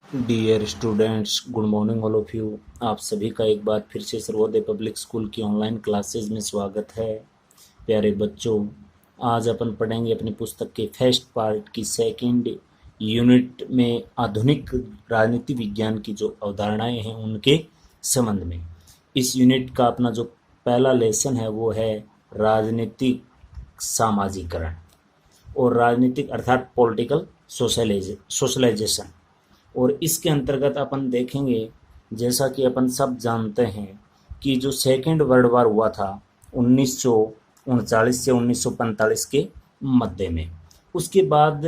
Dear students, good morning all of you. आप सभी का एक बार फिर से सर्वोदय पब्लिक स्कूल की ऑनलाइन क्लासेस में स्वागत है। प्यारे बच्चों, आज अपन पढ़ेंगे अपनी पुस्तक के फर्स्ट पार्ट की सेकंड यूनिट में आधुनिक राजनीति विज्ञान की जो अवधारणाएं हैं उनके संबंध में। इस यूनिट का अपना जो पहला लेसन है वो है राजनीतिक सामाजिकरण और राजनीतिक अर्थात पॉलिटिकल सोशलाइजेशन। और इसके अंतर्गत अपन देखेंगे, जैसा कि अपन सब जानते हैं कि जो सेकेंड वर्ल्ड वार हुआ था 1939 से 1945 के मध्य में, उसके बाद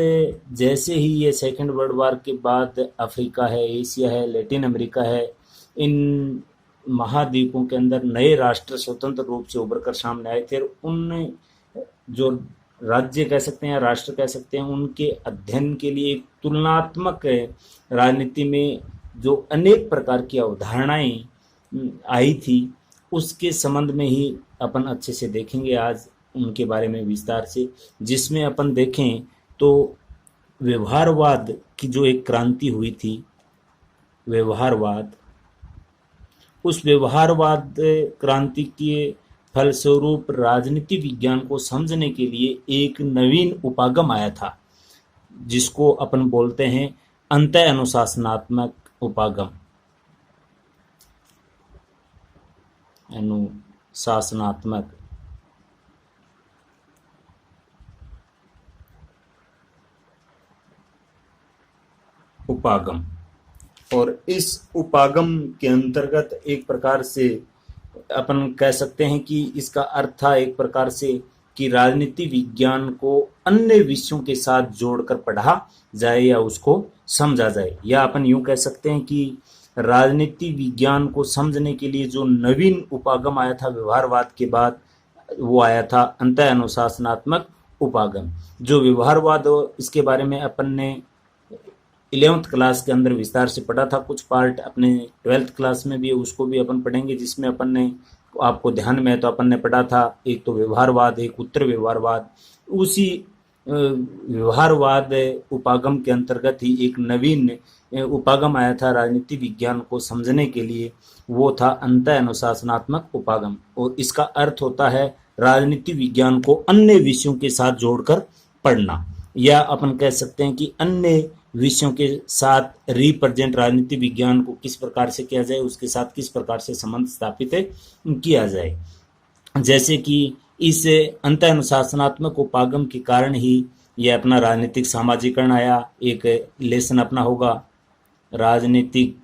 जैसे ही ये सेकेंड वर्ल्ड वार के बाद अफ्रीका है, एशिया है, लैटिन अमेरिका है, इन महाद्वीपों के अंदर नए राष्ट्र स्वतंत्र रूप से उभर कर सामने आए थे। उन जो राज्य कह सकते हैं या राष्ट्र कह सकते हैं, उनके अध्ययन के लिए एक तुलनात्मक राजनीति में जो अनेक प्रकार की अवधारणाएं आई थी उसके संबंध में ही अपन अच्छे से देखेंगे आज उनके बारे में विस्तार से। जिसमें अपन देखें तो व्यवहारवाद की जो एक क्रांति हुई थी, व्यवहारवाद, उस व्यवहारवाद क्रांति के फलस्वरूप राजनीति विज्ञान को समझने के लिए एक नवीन उपागम आया था जिसको अपन बोलते हैं अंतः अनुशासनात्मक उपागम। अनुशासनात्मक उपागम। और इस उपागम के अंतर्गत एक प्रकार से अपन कह सकते हैं कि इसका अर्थ था एक प्रकार से कि राजनीति विज्ञान को अन्य विषयों के साथ जोड़कर पढ़ा जाए या उसको समझा जाए, या अपन यूं कह सकते हैं कि राजनीति विज्ञान को समझने के लिए जो नवीन उपागम आया था व्यवहारवाद के बाद, वो आया था अंतः अनुशासनात्मक उपागम। जो व्यवहारवाद, इसके बारे में अपन ने 11th क्लास के अंदर विस्तार से पढ़ा था। कुछ पार्ट अपने 12th क्लास में भी है, उसको भी अपन पढ़ेंगे, जिसमें अपन ने, आपको ध्यान में है तो अपन ने पढ़ा था, एक तो व्यवहारवाद, एक उत्तर व्यवहारवाद। उसी व्यवहारवाद उपागम के अंतर्गत ही एक नवीन उपागम आया था राजनीति विज्ञान को समझने के लिए, वो था अंतः अनुशासनात्मक उपागम। और इसका अर्थ होता है राजनीति विज्ञान को अन्य विषयों के साथ जोड़कर पढ़ना, या अपन कह सकते हैं कि अन्य विषयों के साथ रिप्रेजेंट राजनीति विज्ञान को किस प्रकार से किया जाए, उसके साथ किस प्रकार से संबंध स्थापित किया जाए। जैसे कि इस अंतः अनुशासनात्मक उपागम के कारण ही यह अपना राजनीतिक सामाजिकरण आया। एक लेसन अपना होगा राजनीतिक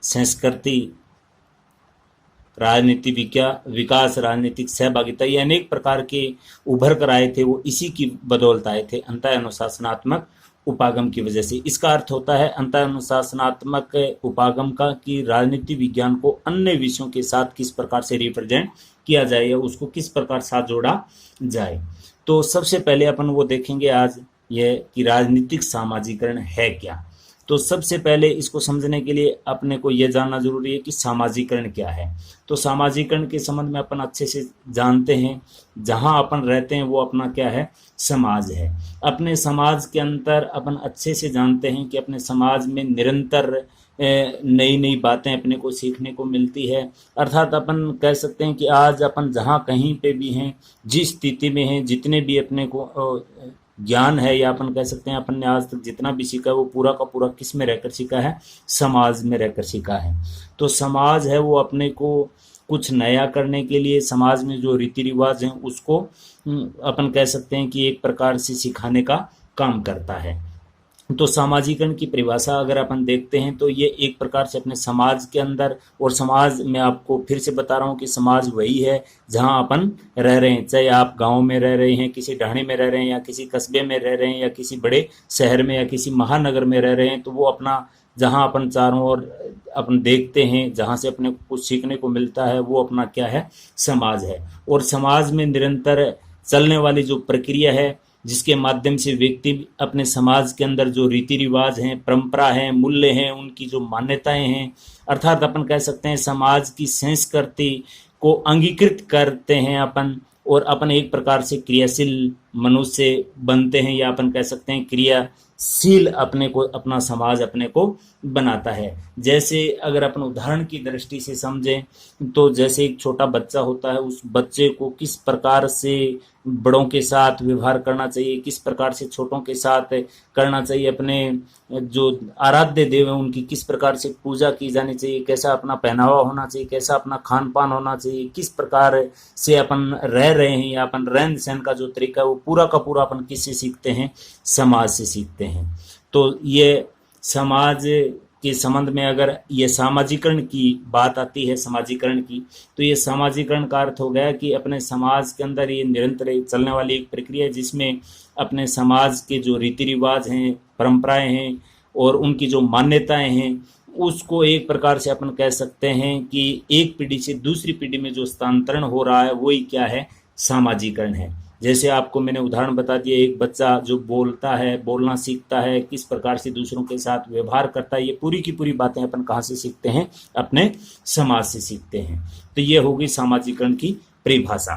संस्कृति, राजनीति विकास, राजनीतिक सहभागिता, ये अनेक प्रकार के उभर कर आए थे, वो इसी की बदौलत आए थे अंतः अनुशासनात्मक उपागम की वजह से। इसका अर्थ होता है अंतः अनुशासनात्मक उपागम का कि राजनीति विज्ञान को अन्य विषयों के साथ किस प्रकार से रिप्रेजेंट किया जाए या उसको किस प्रकार साथ जोड़ा जाए। तो सबसे पहले अपन वो देखेंगे आज यह कि राजनीतिक सामाजिकरण है क्या। तो सबसे पहले इसको समझने के लिए अपने को यह जानना जरूरी है कि सामाजिकरण क्या है। तो सामाजिकरण के संबंध में अपन अच्छे से जानते हैं, जहां अपन रहते हैं वो अपना क्या है, समाज है। अपने समाज के अंदर अपन अच्छे से जानते हैं कि अपने समाज में निरंतर नई नई बातें अपने को सीखने को मिलती है। अर्थात अपन कह सकते हैं कि आज अपन जहाँ कहीं पे भी हैं, जिस स्थिति में हैं, जितने भी अपने को ज्ञान है, या अपन कह सकते हैं अपन ने आज तक जितना भी सीखा है वो पूरा का पूरा किस में रहकर सीखा है, समाज में रहकर सीखा है। तो समाज है वो अपने को कुछ नया करने के लिए समाज में जो रीति रिवाज हैं उसको अपन कह सकते हैं कि एक प्रकार से सिखाने का काम करता है। तो सामाजिकरण की परिभाषा अगर अपन देखते हैं तो ये एक प्रकार से अपने समाज के अंदर, और समाज में आपको फिर से बता रहा हूँ कि समाज वही है जहाँ अपन रह रहे हैं, चाहे आप गांव में रह रहे हैं, किसी ढाणी में रह रहे हैं, या किसी कस्बे में रह रहे हैं, या किसी बड़े शहर में या किसी महानगर में रह रहे हैं, तो वो अपना जहाँ अपन चारों ओर अपन देखते हैं, जहाँ से अपने को कुछ सीखने को मिलता है, वो अपना क्या है, समाज है। और समाज में निरंतर चलने वाली जो प्रक्रिया है, जिसके माध्यम से व्यक्ति अपने समाज के अंदर जो रीति रिवाज हैं, परंपरा हैं, मूल्य हैं, उनकी जो मान्यताएं हैं, अर्थात अपन कह सकते हैं समाज की संस्कृति को अंगीकृत करते हैं अपन, और अपन एक प्रकार से क्रियाशील मनुष्य बनते हैं, या अपन कह सकते हैं क्रियाशील अपने को, अपना समाज अपने को बनाता है। जैसे अगर अपन उदाहरण की दृष्टि से समझें तो जैसे एक छोटा बच्चा होता है, उस बच्चे को किस प्रकार से बड़ों के साथ व्यवहार करना चाहिए, किस प्रकार से छोटों के साथ करना चाहिए, अपने जो आराध्य देव हैं उनकी किस प्रकार से पूजा की जानी चाहिए, कैसा अपना पहनावा होना चाहिए, कैसा अपना खान पान होना चाहिए, किस प्रकार से अपन रह रहे हैं, या अपन रहन सहन का जो तरीका है वो पूरा का पूरा अपन किससे सीखते हैं, समाज से सीखते हैं। तो ये समाज के संबंध में अगर ये सामाजिकरण की बात आती है, समाजीकरण की, तो ये सामाजिकरण का अर्थ हो गया कि अपने समाज के अंदर ये निरंतर चलने वाली एक प्रक्रिया है, जिसमें अपने समाज के जो रीति रिवाज हैं, परंपराएं हैं और उनकी जो मान्यताएं हैं, उसको एक प्रकार से अपन कह सकते हैं कि एक पीढ़ी से दूसरी पीढ़ी में जो स्थानांतरण हो रहा है वही क्या है, सामाजिकरण है। जैसे आपको मैंने उदाहरण बता दिया, एक बच्चा जो बोलता है, बोलना सीखता है, किस प्रकार से दूसरों के साथ व्यवहार करता है, ये पूरी की पूरी बातें अपन कहाँ से सीखते हैं, अपने समाज से सीखते हैं। तो ये होगी सामाजिकरण की परिभाषा।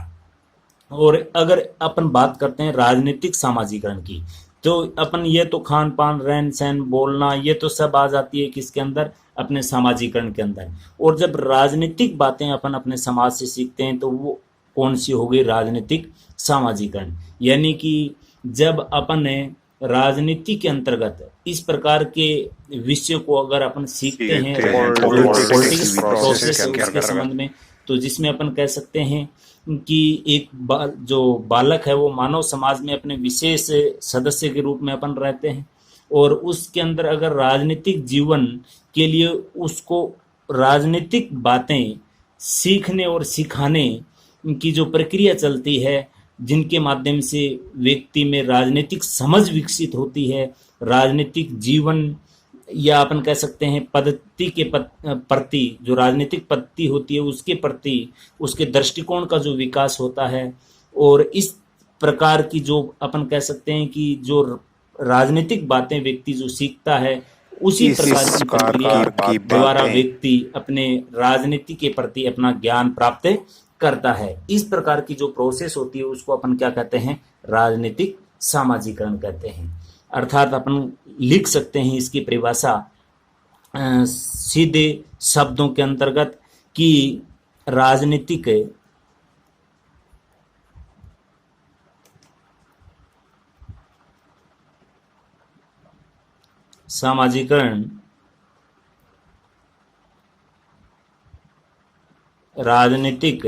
और अगर अपन बात करते हैं राजनीतिक सामाजिकरण की, तो अपन ये तो खान पान, रहन सहन, बोलना, ये तो सब आ जाती है किसके अंदर, अपने सामाजिकरण के अंदर। और जब राजनीतिक बातें अपन अपने समाज से सीखते हैं तो वो कौन सी हो गई, राजनीतिक सामाजिकरण। यानी कि जब अपन राजनीति के अंतर्गत इस प्रकार के विषय को अगर अपन सीखते हैं, पॉलिटिक्स प्रोसेस है उसके संबंध में, तो जिसमें अपन कह सकते हैं कि एक जो बालक है वो मानव समाज में अपने विशेष सदस्य के रूप में अपन रहते हैं, और उसके अंदर अगर राजनीतिक जीवन के लिए उसको राजनीतिक बातें सीखने और सिखाने की जो प्रक्रिया चलती है, जिनके माध्यम से व्यक्ति में राजनीतिक समझ विकसित होती है, राजनीतिक जीवन या अपन कह सकते हैं पद्धति के प्रति, जो राजनीतिक पद्धति होती है उसके प्रति उसके दृष्टिकोण का जो विकास होता है, और इस प्रकार की जो अपन कह सकते हैं कि जो राजनीतिक बातें व्यक्ति जो सीखता है, उसी प्रकार की प्रक्रिया द्वारा व्यक्ति अपने राजनीति के प्रति अपना ज्ञान प्राप्त करता है। इस प्रकार की जो प्रोसेस होती है उसको अपन क्या कहते हैं, राजनीतिक सामाजिकरण कहते हैं। अर्थात अपन लिख सकते हैं इसकी परिभाषा सीधे शब्दों के अंतर्गत कि राजनीतिक सामाजिकरण राजनीतिक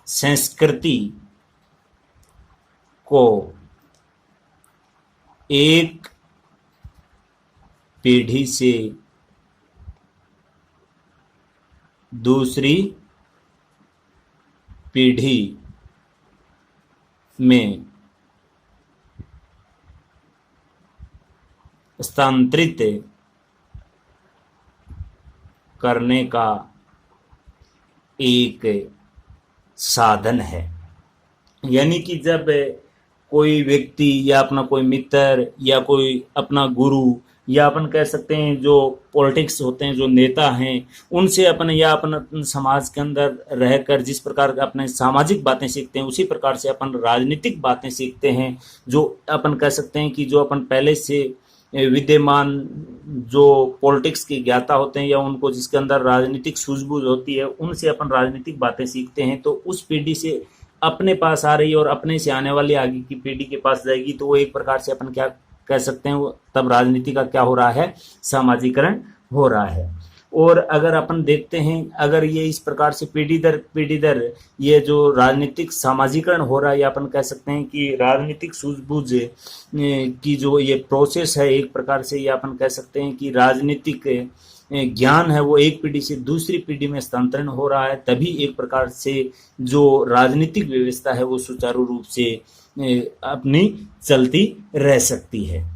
संस्कृति को एक पीढ़ी से दूसरी पीढ़ी में स्थानांतरित करने का एक साधन है। यानी कि जब कोई व्यक्ति या अपना कोई मित्र या कोई अपना गुरु या अपन कह सकते हैं जो पॉलिटिक्स होते हैं, जो नेता हैं, उनसे अपन या अपन समाज के अंदर रहकर जिस प्रकार अपने सामाजिक बातें सीखते हैं, उसी प्रकार से अपन राजनीतिक बातें सीखते हैं, जो अपन कह सकते हैं कि जो अपन पहले से विद्यमान जो पॉलिटिक्स के ज्ञाता होते हैं या उनको जिसके अंदर राजनीतिक सूझबूझ होती है, उनसे अपन राजनीतिक बातें सीखते हैं। तो उस पीढ़ी से अपने पास आ रही है और अपने से आने वाली आगे की पीढ़ी के पास जाएगी, तो वो एक प्रकार से अपन क्या कह सकते हैं, वो तब राजनीति का क्या हो रहा है, सामाजिकरण हो रहा है। और अगर अपन देखते हैं, अगर ये इस प्रकार से पीढ़ी दर ये जो राजनीतिक सामाजिकरण हो रहा है, या अपन कह सकते हैं कि राजनीतिक सूझबूझ की जो ये प्रोसेस है, एक प्रकार से ये अपन कह सकते हैं कि राजनीतिक ज्ञान है वो एक पीढ़ी से दूसरी पीढ़ी में स्थानांतरण हो रहा है, तभी एक प्रकार से जो राजनीतिक व्यवस्था है वो सुचारू रूप से अपनी चलती रह सकती है।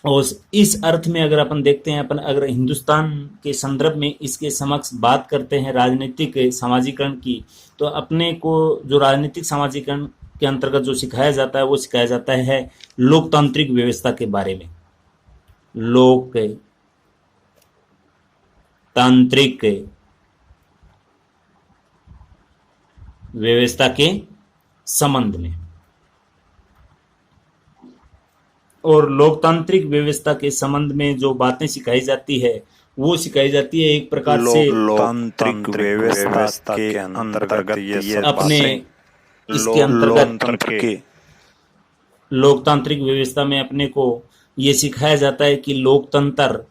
और इस अर्थ में अगर अपन देखते हैं, अपन अगर हिंदुस्तान के संदर्भ में इसके समक्ष बात करते हैं राजनीतिक सामाजिकरण की, तो अपने को जो राजनीतिक सामाजिकरण के अंतर्गत जो सिखाया जाता है वो सिखाया जाता है लोकतांत्रिक व्यवस्था के बारे में। लोकतांत्रिक व्यवस्था के संबंध में। और लोकतांत्रिक व्यवस्था के संबंध में जो बातें सिखाई जाती है वो सिखाई जाती है एक प्रकार से लोकतांत्रिक व्यवस्था के अंतर्गत ये अपने इसके अंतर्गत लोकतांत्रिक व्यवस्था में अपने को ये सिखाया जाता है कि लोकतंत्र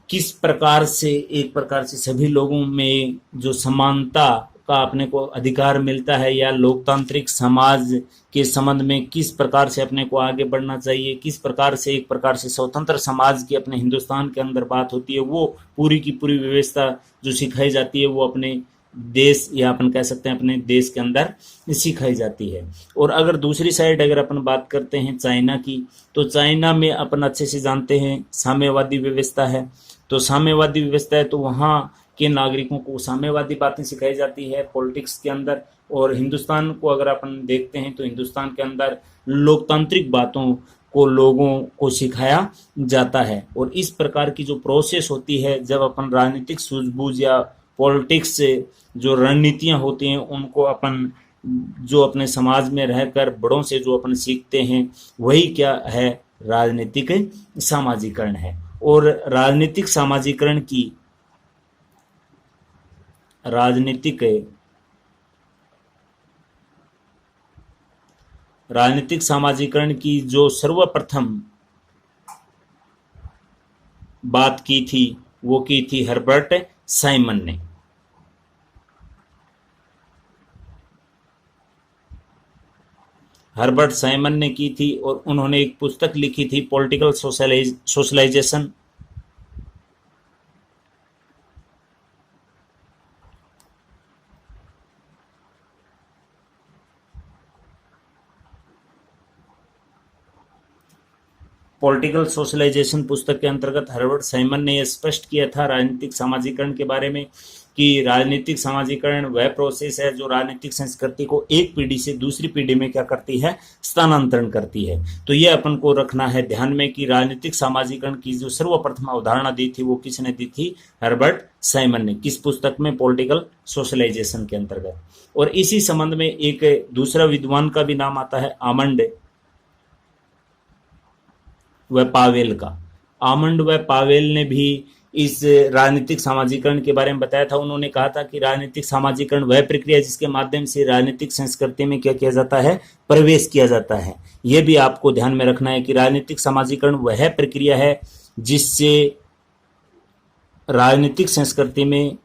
किस प्रकार से एक प्रकार से सभी लोगों में जो समानता का अपने को अधिकार मिलता है, या लोकतांत्रिक समाज के संबंध में किस प्रकार से अपने को आगे बढ़ना चाहिए, किस प्रकार से एक प्रकार से स्वतंत्र समाज की अपने हिंदुस्तान के अंदर बात होती है, वो पूरी की पूरी व्यवस्था जो सिखाई जाती है वो अपने देश या अपन कह सकते हैं अपने देश के अंदर सिखाई जाती है। और अगर दूसरी साइड अगर अपन बात करते हैं चाइना की, तो चाइना में अपन अच्छे से जानते हैं साम्यवादी व्यवस्था है। तो साम्यवादी व्यवस्था है तो वहाँ के नागरिकों को साम्यवादी बातें सिखाई जाती है पॉलिटिक्स के अंदर। और हिंदुस्तान को अगर अपन देखते हैं तो हिंदुस्तान के अंदर लोकतांत्रिक बातों को लोगों को सिखाया जाता है। और इस प्रकार की जो प्रोसेस होती है, जब अपन राजनीतिक सूझबूझ या पॉलिटिक्स से जो रणनीतियां होती हैं उनको अपन जो अपने समाज में रहकर बड़ों से जो अपन सीखते हैं वही क्या है, राजनीतिक सामाजिकरण है। और राजनीतिक सामाजिकरण की राजनीतिक सामाजिकरण की जो सर्वप्रथम बात की थी वो की थी हर्बर्ट साइमन ने। हर्बर्ट साइमन ने की थी और उन्होंने एक पुस्तक लिखी थी पॉलिटिकल सोशलाइजेशन। पॉलिटिकल सोशलाइजेशन पुस्तक के अंतर्गत हर्बर्ट साइमन ने यह स्पष्ट किया था राजनीतिक सामाजिकरण के बारे में कि राजनीतिक सामाजिकरण वह प्रोसेस है जो राजनीतिक संस्कृति को एक पीढ़ी से दूसरी पीढ़ी में क्या करती है, स्थानांतरण करती है। तो यह अपन को रखना है ध्यान में कि राजनीतिक सामाजिकरण की जो सर्वप्रथम अवधारणा दी थी वो किसने दी थी, हर्बर्ट साइमन ने। किस पुस्तक में, पॉलिटिकल सोशलाइजेशन के अंतर्गत। और इसी संबंध में एक दूसरा विद्वान का भी नाम आता है आमंड व पावेल का। आमंड व पावेल ने भी इस राजनीतिक सामाजिकरण के बारे में बताया था। उन्होंने कहा था कि राजनीतिक सामाजिकरण वह प्रक्रिया जिसके माध्यम से राजनीतिक संस्कृति में क्या किया जाता है, प्रवेश किया जाता है। यह भी आपको ध्यान में रखना है कि राजनीतिक सामाजिकरण वह प्रक्रिया है जिससे राजनीतिक संस्कृति में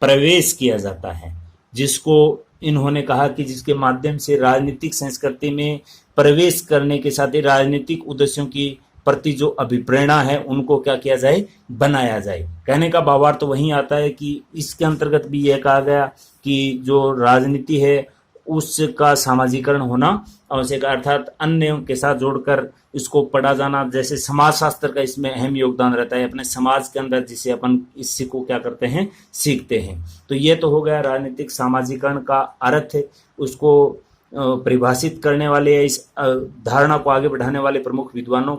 प्रवेश किया जाता है, जिसको इन्होंने कहा कि जिसके माध्यम से राजनीतिक संस्कृति में प्रवेश करने के साथ ही राजनीतिक उद्देश्यों की प्रति जो अभिप्रेरणा है उनको क्या किया जाए, बनाया जाए। कहने का भावार्थ तो वहीं आता है कि इसके अंतर्गत भी यह कहा गया कि जो राजनीति है उसका सामाजिकरण होना आवश्यक, अर्थात अन्य के साथ जोड़कर इसको पढ़ा जाना। जैसे समाजशास्त्र का इसमें अहम योगदान रहता है अपने समाज के अंदर, जिसे अपन इससे को क्या करते हैं, सीखते हैं। तो ये तो हो गया राजनीतिक सामाजिकरण का अर्थ, उसको परिभाषित करने वाले, इस धारणा को आगे बढ़ाने वाले प्रमुख विद्वानों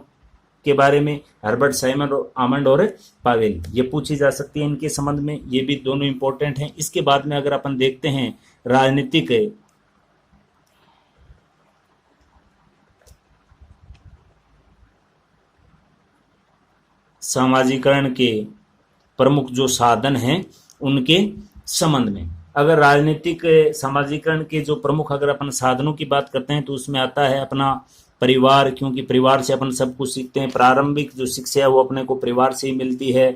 के बारे में हर्बर्ट साइमन और आमंड और पावेल। ये पूछी जा सकती है इनके संबंध में, ये भी दोनों इंपॉर्टेंट हैं। इसके बाद में अगर अपन देखते हैं राजनीतिक सामाजिकरण के प्रमुख जो साधन हैं उनके संबंध में, अगर राजनीतिक सामाजिकरण के जो प्रमुख अगर अपन साधनों की बात करते हैं तो उसमें आता है अपना परिवार, क्योंकि परिवार से अपन सब कुछ सीखते हैं। प्रारंभिक जो शिक्षा है वो अपने को परिवार से ही मिलती है।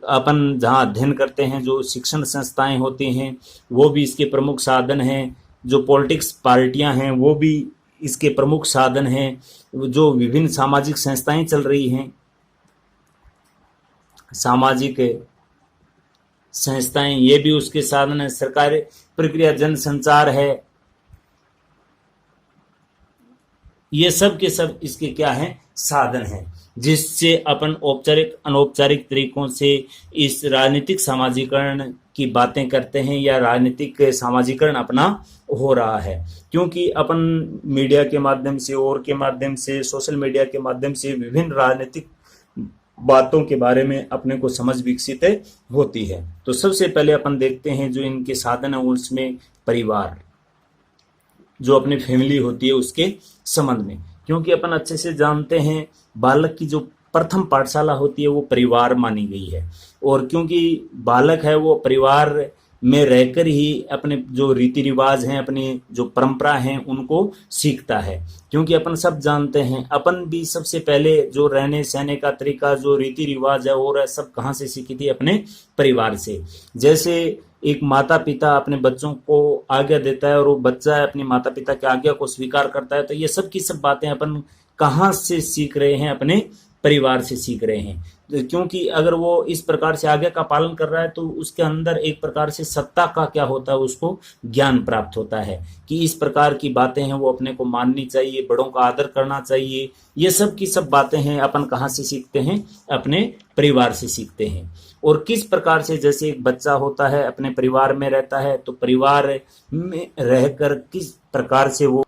अपन जहाँ अध्ययन करते हैं जो शिक्षण संस्थाएं होती हैं वो भी इसके प्रमुख साधन हैं। जो पॉलिटिक्स पार्टियां हैं वो भी इसके प्रमुख साधन हैं। जो विभिन्न सामाजिक संस्थाएं चल रही हैं, सामाजिक संस्थाएं, ये भी उसके साधन है। सरकारी प्रक्रिया, जनसंचार है, ये सब के सब इसके क्या हैं, साधन हैं। जिससे अपन औपचारिक अनौपचारिक तरीकों से इस राजनीतिक सामाजिकरण की बातें करते हैं या राजनीतिक सामाजिकरण अपना हो रहा है। क्योंकि अपन मीडिया के माध्यम से और के माध्यम से सोशल मीडिया के माध्यम से विभिन्न राजनीतिक बातों के बारे में अपने को समझ विकसित होती है। तो सबसे पहले अपन देखते हैं जो इनके साधन है उसमें परिवार, जो अपनी फैमिली होती है उसके संबंध में। क्योंकि अपन अच्छे से जानते हैं बालक की जो प्रथम पाठशाला होती है वो परिवार मानी गई है, और क्योंकि बालक है वो परिवार में रहकर ही अपने जो रीति रिवाज हैं, अपनी जो परंपरा हैं उनको सीखता है। क्योंकि अपन सब जानते हैं, अपन भी सबसे पहले जो रहने सहने का तरीका, जो रीति रिवाज है और सब कहाँ से सीखी थी? अपने परिवार से। जैसे एक माता पिता अपने बच्चों को आज्ञा देता है और वो बच्चा अपनी माता पिता की आज्ञा को स्वीकार करता है, तो ये सब की सब बातें अपन कहाँ से सीख रहे हैं? अपने परिवार से सीख रहे हैं। क्योंकि अगर वो इस प्रकार से आज्ञा का पालन कर रहा है तो उसके अंदर एक प्रकार से सत्ता का क्या होता है, उसको ज्ञान प्राप्त होता है कि इस प्रकार की बातें हैं वो अपने को माननी चाहिए, बड़ों का आदर करना चाहिए। ये सब की सब बातें हैं अपन कहाँ से सीखते हैं? अपने परिवार से सीखते हैं। और किस प्रकार से, जैसे एक बच्चा होता है अपने परिवार में रहता है, तो परिवार में रहकर किस प्रकार से वो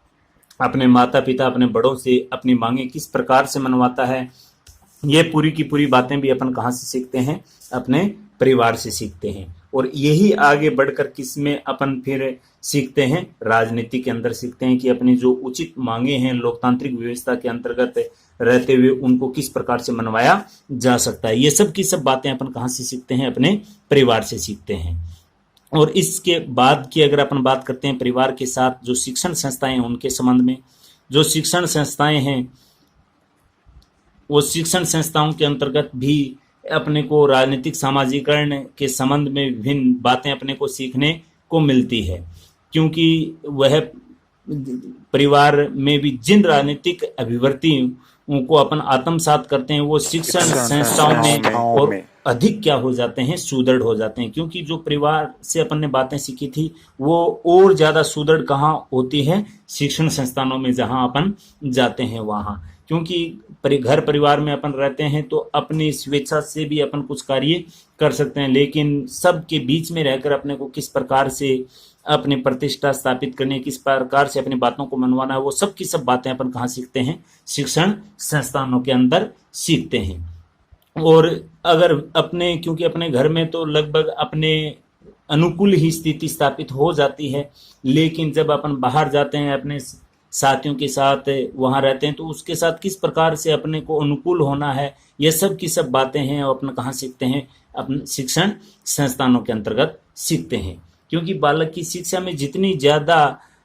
अपने माता पिता अपने बड़ों से अपनी मांगे किस प्रकार से मनवाता है, ये पूरी की पूरी बातें भी अपन कहाँ से सीखते हैं? अपने परिवार से सीखते हैं। और यही आगे बढ़कर किसमें अपन फिर सीखते हैं? राजनीति के अंदर सीखते हैं कि अपनी जो उचित मांगे हैं लोकतांत्रिक व्यवस्था के अंतर्गत रहते हुए उनको किस प्रकार से मनवाया जा सकता है। ये सब की सब बातें अपन कहाँ से सीखते हैं? अपने परिवार से सीखते हैं। और इसके बाद की अगर अपन बात करते हैं परिवार के साथ जो शिक्षण संस्थाएं हैं उनके संबंध में, जो शिक्षण संस्थाएं हैं वो शिक्षण संस्थाओं के अंतर्गत भी अपने को राजनीतिक सामाजिकरण के संबंध में विभिन्न बातें अपने को सीखने को मिलती है। क्योंकि वह परिवार में भी जिन राजनीतिक अभिवर्तियों को अपन आत्मसात करते हैं वो शिक्षण संस्थाओं में और अधिक क्या हो जाते हैं? सुदृढ़ हो जाते हैं। क्योंकि जो परिवार से अपन ने बातें सीखी थी वो और ज्यादा सुदृढ़ कहाँ होती है? शिक्षण संस्थानों में, जहां अपन जाते हैं वहां। क्योंकि घर परिवार में अपन रहते हैं तो अपनी स्वेच्छा से भी अपन कुछ कार्य कर सकते हैं, लेकिन सबके बीच में रहकर अपने को किस प्रकार से अपनी प्रतिष्ठा स्थापित करनी है, किस प्रकार से अपनी बातों को मनवाना है, वो सब की सब बातें अपन कहाँ सीखते हैं? शिक्षण संस्थानों के अंदर सीखते हैं। और अगर अपने, क्योंकि अपने घर में तो लगभग अपने अनुकूल ही स्थिति स्थापित हो जाती है, लेकिन जब अपन बाहर जाते हैं अपने साथियों के साथ वहाँ रहते हैं तो उसके साथ किस प्रकार से अपने को अनुकूल होना है, ये सब की सब बातें हैं और अपने कहाँ सीखते हैं? अपने शिक्षण संस्थानों के अंतर्गत सीखते हैं। क्योंकि बालक की शिक्षा में जितनी ज़्यादा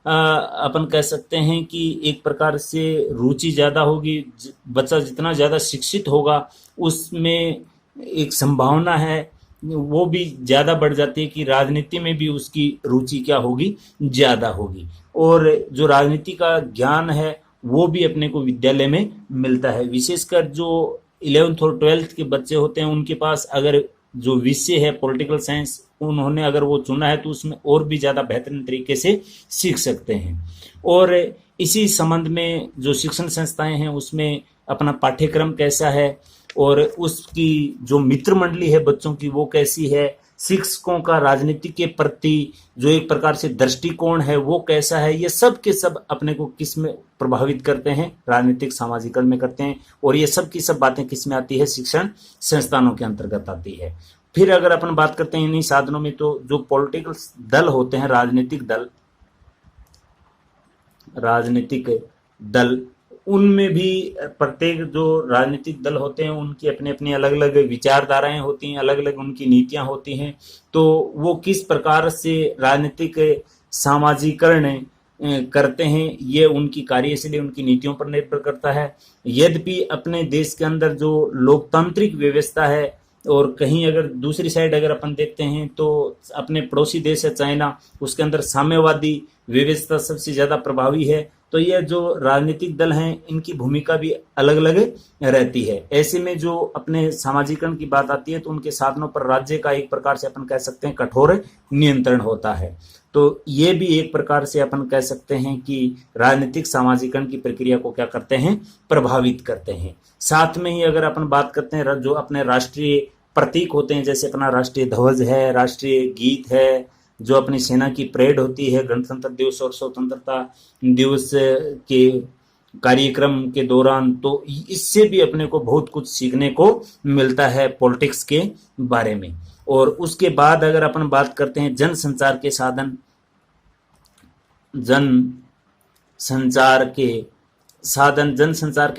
अपन कह सकते हैं कि एक प्रकार से रुचि ज़्यादा होगी, बच्चा जितना ज़्यादा शिक्षित होगा उसमें एक संभावना है वो भी ज़्यादा बढ़ जाती है कि राजनीति में भी उसकी रुचि क्या होगी? ज़्यादा होगी। और जो राजनीति का ज्ञान है वो भी अपने को विद्यालय में मिलता है। विशेषकर जो 11th और 12th के बच्चे होते हैं उनके पास अगर जो विषय है पॉलिटिकल साइंस उन्होंने अगर वो चुना है तो उसमें और भी ज़्यादा बेहतरीन तरीके से सीख सकते हैं। और इसी संबंध में जो शिक्षण संस्थाएं हैं उसमें अपना पाठ्यक्रम कैसा है और उसकी जो मित्र मंडली है बच्चों की वो कैसी है, शिक्षकों का राजनीति के प्रति जो एक प्रकार से दृष्टिकोण है वो कैसा है, ये सब के सब अपने को किस में प्रभावित करते हैं? राजनीतिक सामाजिकरण में करते हैं। और ये सब की सब बातें किस में आती है? शिक्षण संस्थानों के अंतर्गत आती है। फिर अगर अपन बात करते हैं इन्हीं साधनों में, तो जो पॉलिटिकल दल होते हैं, राजनीतिक दल उनमें भी प्रत्येक जो राजनीतिक दल होते हैं उनकी अपनी अपनी अलग अलग विचारधाराएं होती हैं, अलग अलग उनकी नीतियां होती हैं। तो वो किस प्रकार से राजनीतिक सामाजिकरण करते हैं ये उनकी कार्यशैली, उनकी नीतियों पर निर्भर करता है। यद्यपि अपने देश के अंदर जो लोकतांत्रिक व्यवस्था है और कहीं अगर दूसरी साइड अगर अपन देखते हैं तो अपने पड़ोसी देश है चाइना, उसके अंदर साम्यवादी व्यवस्था सबसे ज़्यादा प्रभावी है। तो ये जो राजनीतिक दल हैं इनकी भूमिका भी अलग अलग रहती है। ऐसे में जो अपने सामाजिकरण की बात आती है तो उनके साधनों पर राज्य का एक प्रकार से अपन कह सकते हैं कठोर नियंत्रण होता है। तो ये भी एक प्रकार से अपन कह सकते हैं कि राजनीतिक सामाजिकरण की प्रक्रिया को क्या करते हैं, प्रभावित करते हैं। साथ में ही अगर अपन बात करते हैं जो अपने राष्ट्रीय प्रतीक होते हैं, जैसे अपना राष्ट्रीय ध्वज है, राष्ट्रीय गीत है, जो अपनी सेना की परेड होती है गणतंत्र दिवस और स्वतंत्रता दिवस के कार्यक्रम के दौरान, तो इससे भी अपने को बहुत कुछ सीखने को मिलता है पॉलिटिक्स के बारे में। और उसके बाद अगर अपन बात करते हैं जन संचार के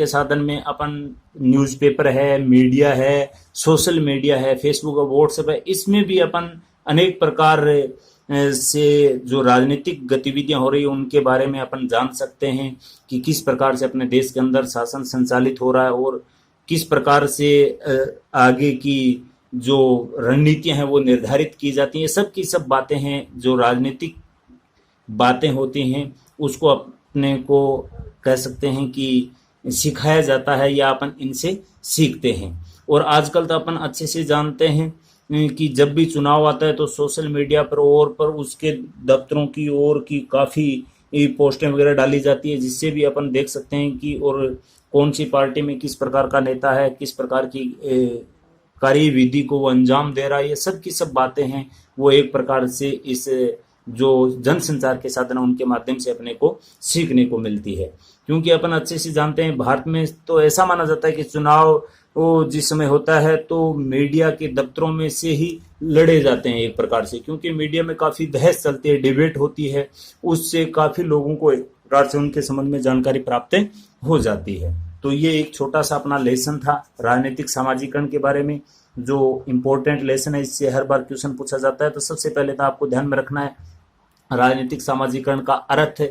साधन में अपन न्यूज़पेपर है, मीडिया है, सोशल मीडिया है, फेसबुक और व्हाट्सएप है, इसमें भी अपन अनेक प्रकार से जो राजनीतिक गतिविधियां हो रही है उनके बारे में अपन जान सकते हैं कि किस प्रकार से अपने देश के अंदर शासन संचालित हो रहा है और किस प्रकार से आगे की जो रणनीतियां हैं वो निर्धारित की जाती हैं। सब की सब बातें हैं, जो राजनीतिक बातें होती हैं उसको अपने को कह सकते हैं कि सिखाया जाता है या अपन इनसे सीखते हैं। और आजकल तो अपन अच्छे से जानते हैं कि जब भी चुनाव आता है तो सोशल मीडिया पर उसके दफ्तरों की ओर की काफ़ी पोस्टें वगैरह डाली जाती है, जिससे भी अपन देख सकते हैं कि और कौन सी पार्टी में किस प्रकार का नेता है, किस प्रकार की कार्यविधि को वो अंजाम दे रहा है। ये सब की सब बातें हैं वो एक प्रकार से इस जो जनसंचार के साधन है उनके माध्यम से अपने को सीखने को मिलती है। क्योंकि अपन अच्छे से जानते हैं भारत में तो ऐसा माना जाता है कि चुनाव वो जिस समय होता है तो मीडिया के दफ्तरों में से ही लड़े जाते हैं एक प्रकार से, क्योंकि मीडिया में काफ़ी बहस चलती है, डिबेट होती है, उससे काफ़ी लोगों को एक प्रकार से उनके संबंध में जानकारी प्राप्त हो जाती है। तो ये एक छोटा सा अपना लेसन था राजनीतिक सामाजिकरण के बारे में, जो इम्पोर्टेंट लेसन है, इससे हर बार क्वेश्चन पूछा जाता है। तो सबसे पहले तो आपको ध्यान में रखना है राजनीतिक सामाजिकरण का अर्थ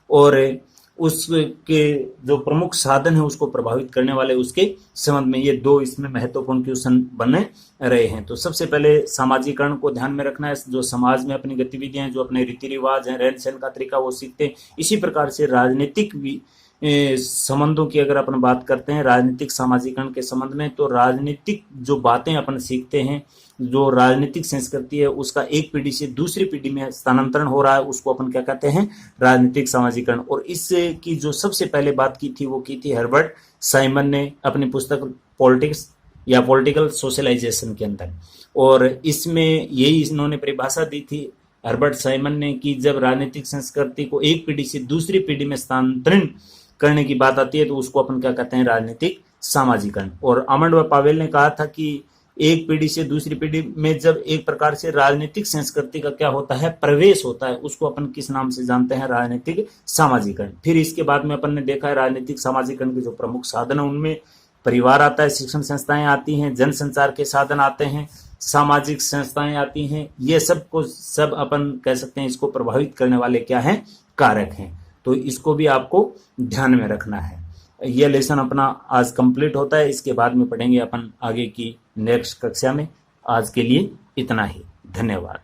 और उसके जो प्रमुख साधन है उसको प्रभावित करने वाले उसके संबंध में, ये दो इसमें महत्वपूर्ण क्वेश्चन बने रहे हैं। तो सबसे पहले सामाजिकरण को ध्यान में रखना है, जो समाज में अपनी गतिविधियां, जो अपने रीति रिवाज हैं, रहन सहन का तरीका वो सीखते हैं। इसी प्रकार से राजनीतिक भी संबंधों की अगर अपन बात करते हैं राजनीतिक सामाजिकरण के संबंध में, तो राजनीतिक जो बातें अपन सीखते हैं, जो राजनीतिक संस्कृति है उसका एक पीढ़ी से दूसरी पीढ़ी में स्थानांतरण हो रहा है, उसको अपन क्या कहते हैं, राजनीतिक सामाजिकरण। और इसकी जो सबसे पहले बात की थी वो की थी हर्बर्ट साइमन ने अपनी पुस्तक पॉलिटिक्स या पॉलिटिकल सोशलाइजेशन के अंदर। और इसमें यही इन्होंने परिभाषा दी थी हर्बर्ट साइमन ने कि जब राजनीतिक संस्कृति को एक पीढ़ी से दूसरी पीढ़ी में स्थानांतरण करने की बात आती है तो उसको अपन क्या कहते हैं, राजनीतिक सामाजिकरण। और आमंड व पावेल ने कहा था कि एक पीढ़ी से दूसरी पीढ़ी में जब एक प्रकार से राजनीतिक संस्कृति का क्या होता है, प्रवेश होता है, उसको अपन किस नाम से जानते हैं, राजनीतिक सामाजिकरण। फिर इसके बाद में अपन ने देखा है राजनीतिक सामाजिकरण के जो प्रमुख साधन है उनमें परिवार आता है, शिक्षण संस्थाएं आती हैं, जनसंचार के साधन आते हैं, सामाजिक संस्थाएं आती हैं। ये सब को सब अपन कह सकते हैं इसको प्रभावित करने वाले क्या हैं, कारक हैं। तो इसको भी आपको ध्यान में रखना है। यह लेसन अपना आज कंप्लीट होता है, इसके बाद में पढ़ेंगे अपन आगे की नेक्स्ट कक्षा में। आज के लिए इतना ही, धन्यवाद।